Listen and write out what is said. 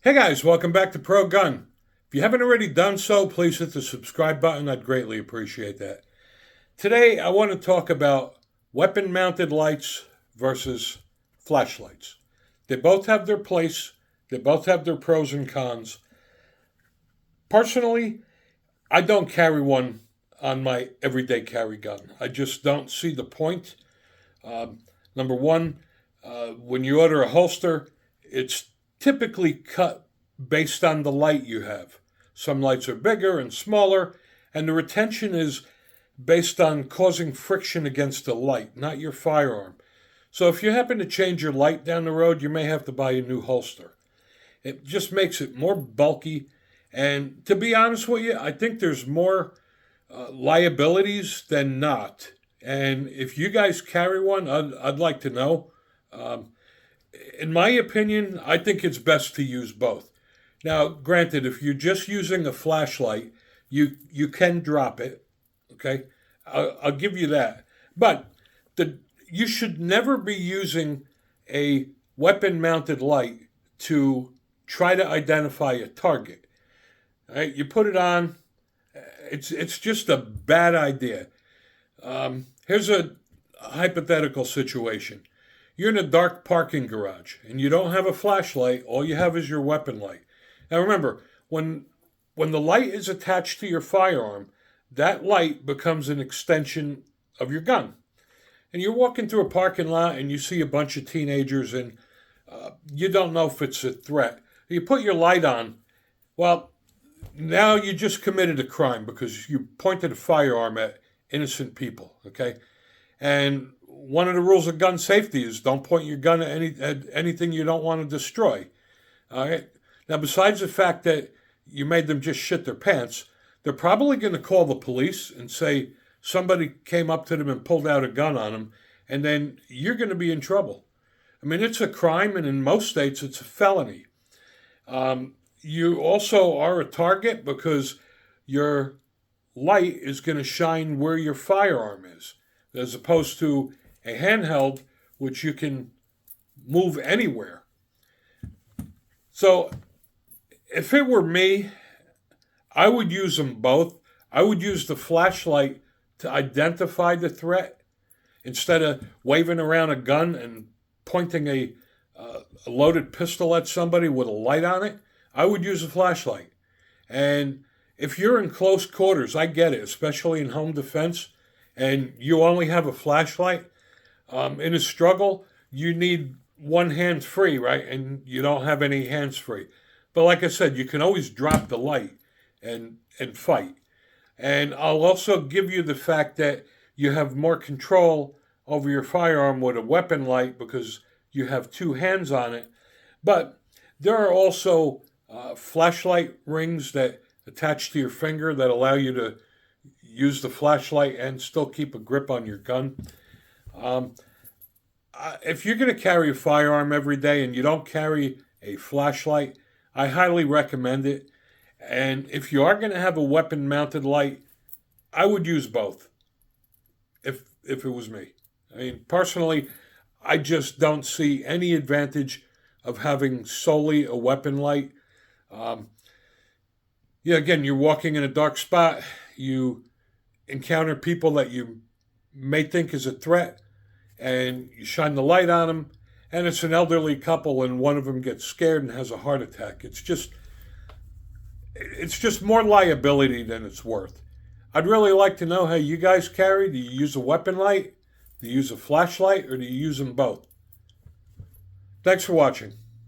Hey guys, welcome back to Pro Gun. If you haven't already done so, please hit the subscribe button. I'd greatly appreciate that. Today, I want to talk about weapon mounted lights versus flashlights. They both have their place, they both have their pros and cons. Personally, I don't carry one on my everyday carry gun. I just don't see the point. Number one, when you order a holster, it's typically cut based on the light you have. Some lights are bigger and smaller, and the retention is based on causing friction against the light, not your firearm. So if you happen to change your light down the road, you may have to buy a new holster. It just makes it more bulky, and to be honest with you, I think there's more liabilities than not. And if you guys carry one, I'd like to know. In my opinion, I think it's best to use both. Now, granted, if you're just using a flashlight, you can drop it. Okay, I'll give you that. But you should never be using a weapon-mounted light to try to identify a target. All right, you put it on. It's just a bad idea. Here's a hypothetical situation. You're in a dark parking garage and you don't have a flashlight. All you have is your weapon light. Now remember, when the light is attached to your firearm, that light becomes an extension of your gun. And you're walking through a parking lot and you see a bunch of teenagers and you don't know if it's a threat. You put your light on. Well, now you just committed a crime because you pointed a firearm at innocent people, okay? And one of the rules of gun safety is don't point your gun at anything you don't want to destroy. All right. Now, besides the fact that you made them just shit their pants, they're probably going to call the police and say somebody came up to them and pulled out a gun on them, and then you're going to be in trouble. I mean, it's a crime, and in most states, it's a felony. You also are a target because your light is going to shine where your firearm is, as opposed to a handheld, which you can move anywhere. So if it were me, I would use them both. I would use the flashlight to identify the threat instead of waving around a gun and pointing a loaded pistol at somebody with a light on it. I would use a flashlight. And if you're in close quarters, I get it, especially in home defense, and you only have a flashlight. In a struggle, you need one hand free, right? And you don't have any hands free. But like I said, you can always drop the light and fight. And I'll also give you the fact that you have more control over your firearm with a weapon light because you have two hands on it. But there are also flashlight rings that attach to your finger that allow you to use the flashlight and still keep a grip on your gun. If you're going to carry a firearm every day and you don't carry a flashlight, I highly recommend it. And if you are going to have a weapon-mounted light, I would use both if it was me. I mean, personally, I just don't see any advantage of having solely a weapon light. Again, you're walking in a dark spot. You encounter people that you may think is a threat, and you shine the light on them, and it's an elderly couple, and one of them gets scared and has a heart attack. It's just more liability than it's worth. I'd really like to know how you guys carry. Do you use a weapon light? Do you use a flashlight, or do you use them both? Thanks for watching.